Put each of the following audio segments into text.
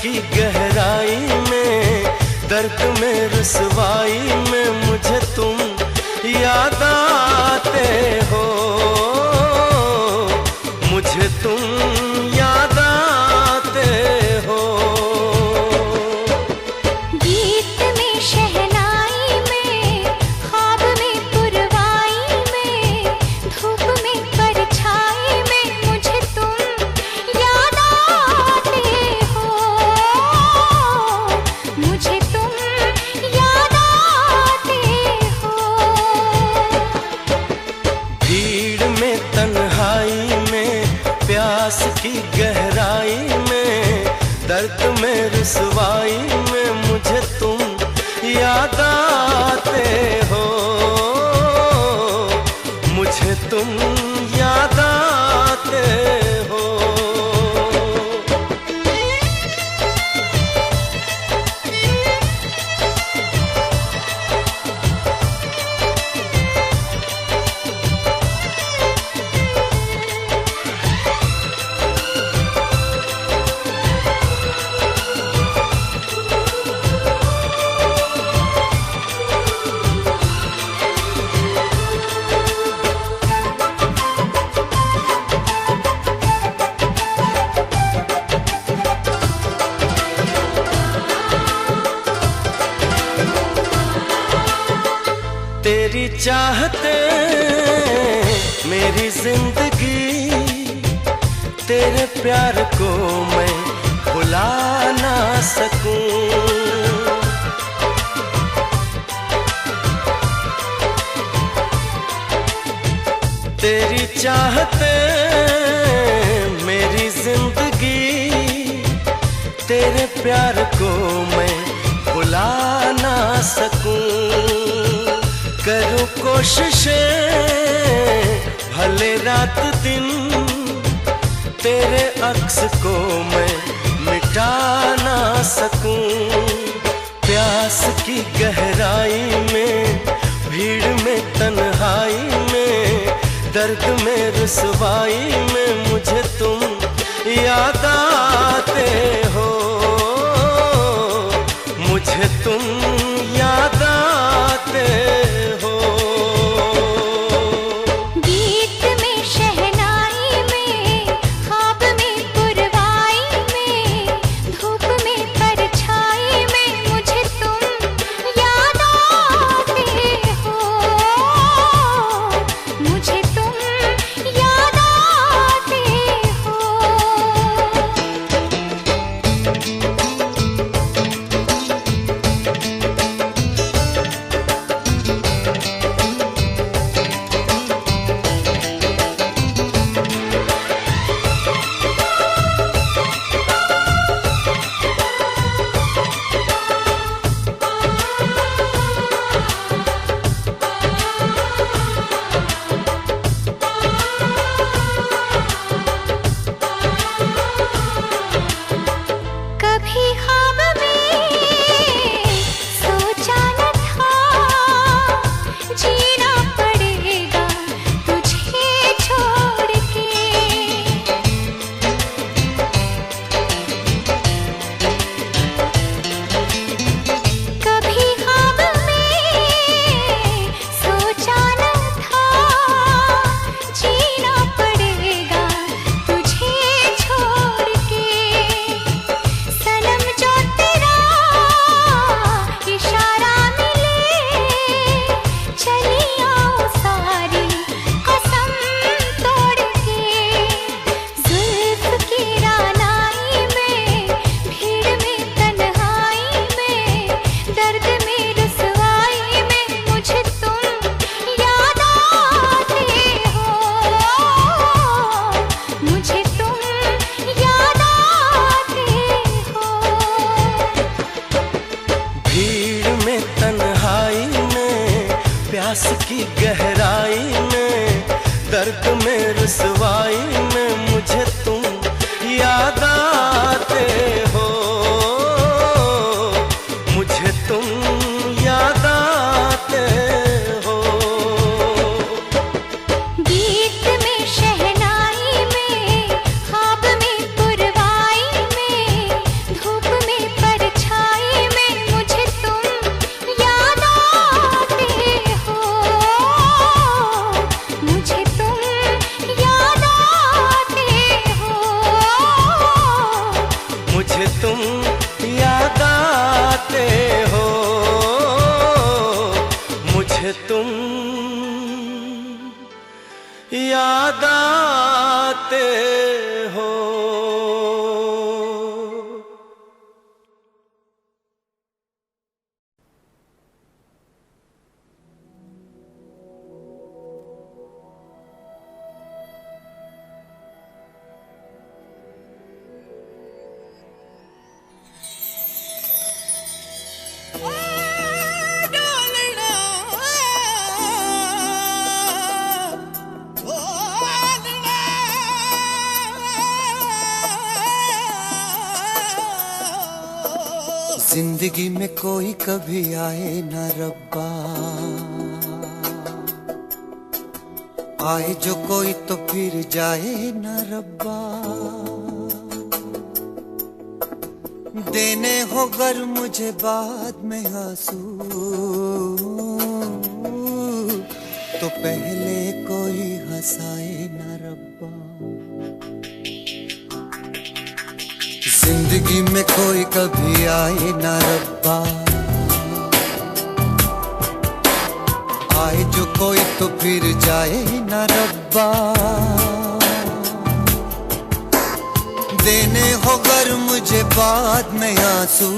की गहराई में, दर्द में रुसवाई में मुझे तुम याद आते हो, मुझे तुम याद आते हो। गीत में शहनाई में, ख्वाब में पुरवाई में, धूप में परछाई में मुझे तुम याद आते हो, मुझे तुम याद आते हो। भीड़ में तन्हाई में, प्यास की गहराई में, दर्द में रुसवाई में मुझे तुम याद आते हो, मुझे तुम याद आते हो। तेरी चाहते मेरी जिंदगी, तेरे प्यार को मैं भुला ना सकूं। तेरी चाहते मेरी जिंदगी, तेरे प्यार को मैं भुला ना सकूं। करूं कोशिशें भले रात दिन, तेरे अक्स को मैं मिटा ना सकूं। प्यास की गहराई में, भीड़ में तन्हाई में, दर्द में रुसवाई में मुझे तुम याद आते हो, मुझे तुम याद आते हो। गीत में शहनाई में, ख्वाब में पुरवाई में, धूप में परछाई में मुझे तुम याद आते हो, मुझे तुम याद आते हो। कभी ख्वाब में सोचा न था, जीना पड़ेगा तुझे छोड़ के। कभी ख्वाब में सोचा न था, जीना पड़ेगा तुझे छोड़ के। सनम जो तेरा इशारा मिले, चली आओ सारी कसम तोड़ के। जुल्फ की रानाई में, भीड़ में तन्हाई में, दर्द में रुसवाई में मुझे तुम याद आते हो, मुझे तुम याद आते हो। भीड़ में तन्हाई में, प्यास की गहराई में, दर्द में रुसवाई में मुझे तुम याद आते हो, मुझे तुम याद आते हो। गीत में शहनाई में, ख्वाब में पुरवाई में, धूप याद आते हो, मुझे तुम याद आते हो। जिंदगी में कोई कभी आए न रब्बा, आए जो कोई तो फिर जाए न रब्बा। देने हो गर मुझे बाद में आंसू, तो पहले कोई हंसाए न रब्बा। जिंदगी में कोई कभी आए ना रब्बा, आए जो कोई तो फिर जाए ना रब्बा। देने हो गर मुझे बाद में आंसू,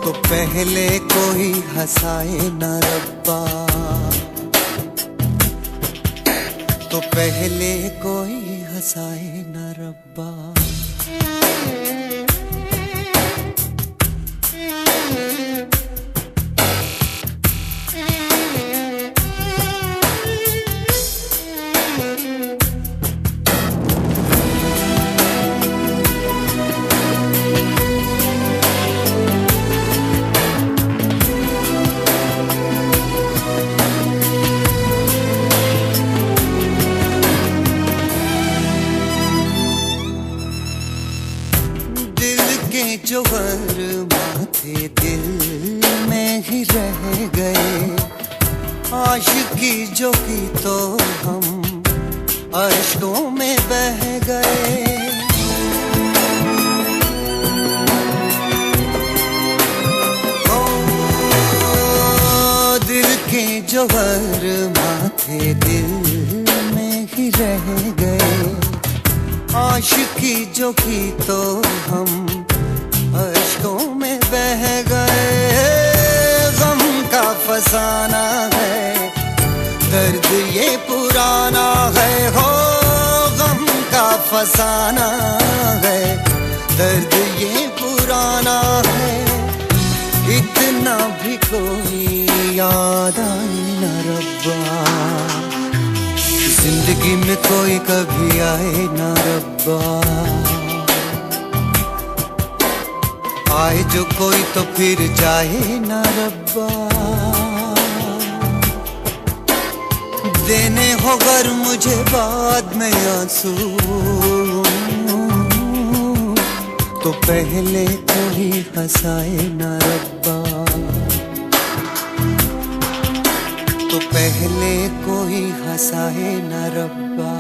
तो पहले कोई हंसाए ना रब्बा, तो पहले कोई हंसाए ना रब्बा। जो माथे दिल में ही रह गए, आशिकी जो की तो हम अश्कों में बह गए। ओ दिल के जौहर माथे दिल में ही रह गए, आशिकी जो की तो हम अश्कों में बह गए। गम का फसाना है, दर्द ये पुराना है हो। गम का फसाना है, दर्द ये पुराना है। इतना भी कोई याद आए न रब्बा, जिंदगी में कोई कभी आए न रब्बा। आए जो कोई तो फिर जाए ना रब्बा। देने हो गर मुझे बाद में आंसू, तो पहले कोई हंसाए ना रब्बा, तो पहले कोई हंसाए ना रब्बा।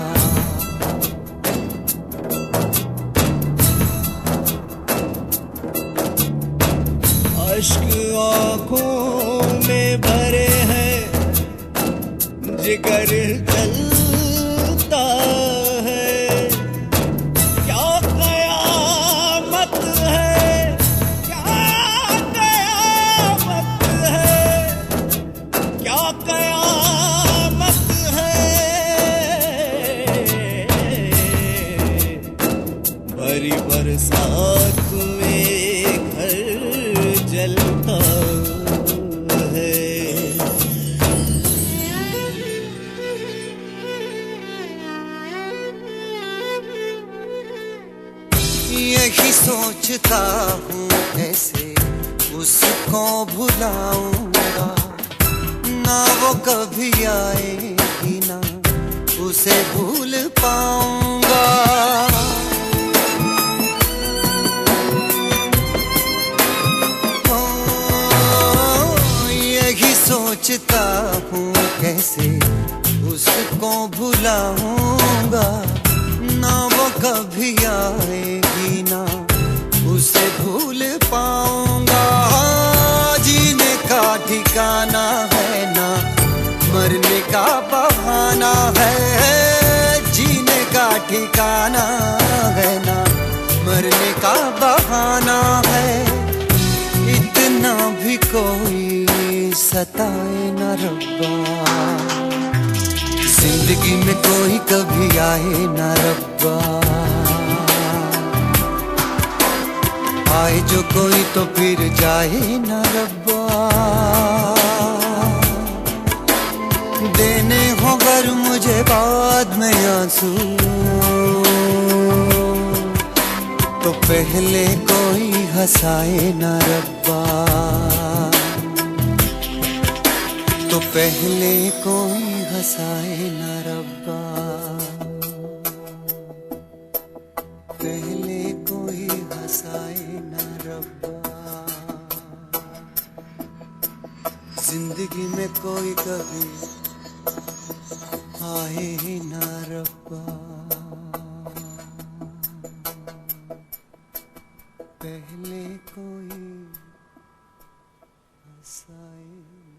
अश्क आँखों में भरे हैं, जिगर जलता है। क्या कयामत है, क्या कयामत है, क्या कयामत है। भरी बरसात में घर जलता है। यही सोचता हूँ कैसे उसको भुलाऊंगा, ना वो कभी आएगी ना उसे भूल पाऊंगा। यही सोचता हूँ कैसे उसको भुलाऊंगा, ना वो कभी आएगी जाना है ना मरने का बहाना है, इतना भी कोई सताए ना रब्बा, जिंदगी में कोई कभी आए ना रब्बा, आए जो कोई तो फिर जाए ना रब्बा, देने हो गर मुझे बाद में आंसू, तो पहले कोई हंसाए ना रब्बा, तो पहले कोई हंसाए ना रब्बा, पहले कोई हंसाए ना रब्बा, जिंदगी में कोई कभी आए ना रब्बा, पहले कोई हंसाए